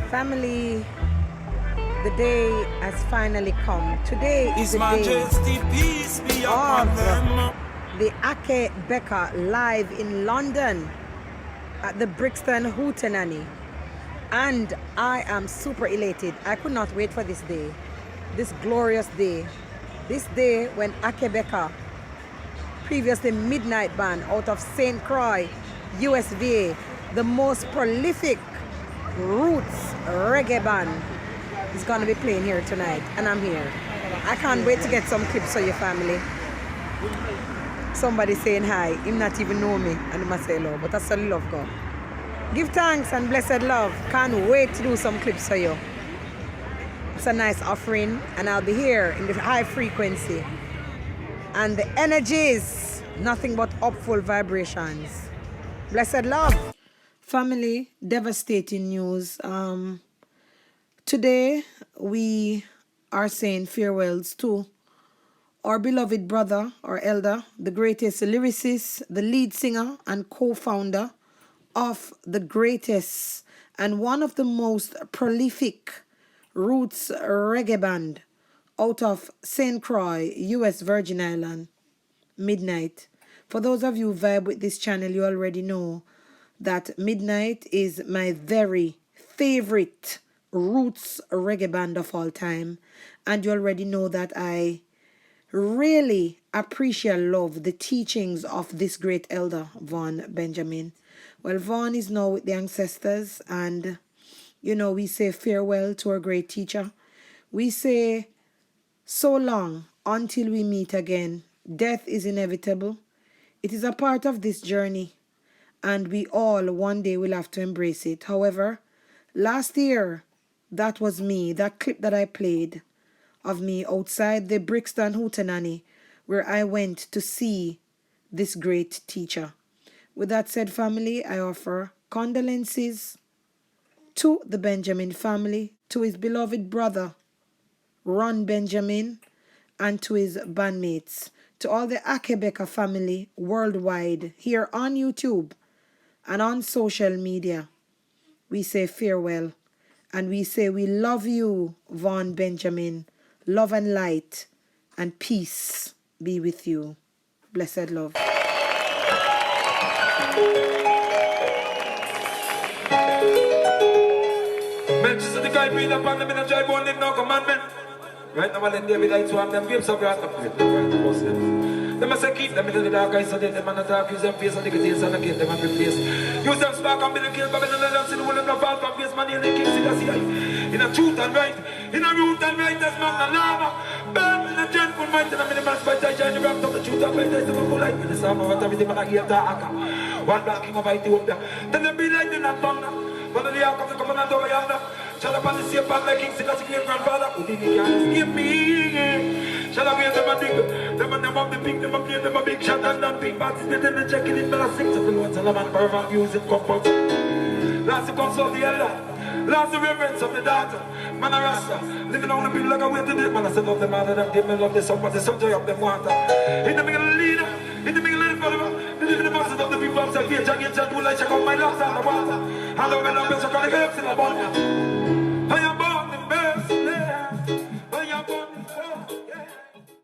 Family, the day has finally come. Today is the day of the Akae Beka live in London at the Brixton Hootenanny. And I am super elated. I could not wait for this day, this glorious day. This day when Akae Beka, previously Midnite band out of St. Croix, USVA, the most prolific roots reggae band, is going to be playing here tonight, and I'm here. I can't wait to get some clips for your family. Somebody saying hi, him not even know me, and him say hello, but that's a love God. Give thanks and blessed love. Can't wait to do some clips for you. It's a nice offering, and I'll be here in the high frequency. And the energies, nothing but upful vibrations. Blessed love. Family, devastating news. Today, we are saying farewells to our beloved brother, our elder, the greatest lyricist, the lead singer and co-founder of the greatest and one of the most prolific roots reggae band out of St. Croix, US Virgin Island, Midnite. For those of you who vibe with this channel, you already know that Midnite is my very favorite roots reggae band of all time. And you already know that I really appreciate and love the teachings of this great elder, Vaughn Benjamin. Well, Vaughn is now with the ancestors, and, you know, we say farewell to our great teacher. We say so long until we meet again. Death is inevitable. It is a part of this journey, and we all one day will have to embrace it. However, last year, that was me, that clip that I played of me outside the Brixton Hootenanny, where I went to see this great teacher. With that said, family, I offer condolences to the Benjamin family, to his beloved brother, Ron Benjamin, and to his bandmates, to all the Akae Beka family worldwide, here on YouTube and on social media. We say farewell, and we say we love you, Vaughn Benjamin. Love and light and peace be with you. Blessed love. Manchester, the guy breathe upon them in a dry bone, live no commandment. Right now, I let David I swam them grapes of wrath up with the Muslims. They must keep them in the dark eyes so that them and attack, use them face and nicotine and get them and replace. Use them spark and be the kill, but then let them see the one of the fall from face, man, in the king, Selassie. In a truth and right, in a root and right, that's not the lava. Burn in a gentle might, and I'm in the man's fight, I shine the wrapped up the truth and right, there's the full light, with the summer, what I'm in the man, I hear the Aka. One black king of Ethiopia. Then they be like the not thunder. But the ark of the covenant over yonder. Shall I pass the same path like King Selassie, great grandfather? Who did he can't escape me? Shall I wear them a dig? Them and them of the pink, them a play them a big shot and that big participate in the checking in the six of the Lord Salaman, Paravan, music, comfort. Last the counsel of the elder. Last the reverence of the daughter. Man a rasta. Living on the people like a way to do. Man I said love them all of them. They may love the sun, but the sun joy of them water. In the middle of the leader. In the middle of the follower. They live in the masses of the people of Salvation. Against that wool I check out my last on the water. And the men of the so call the herbs in the bond.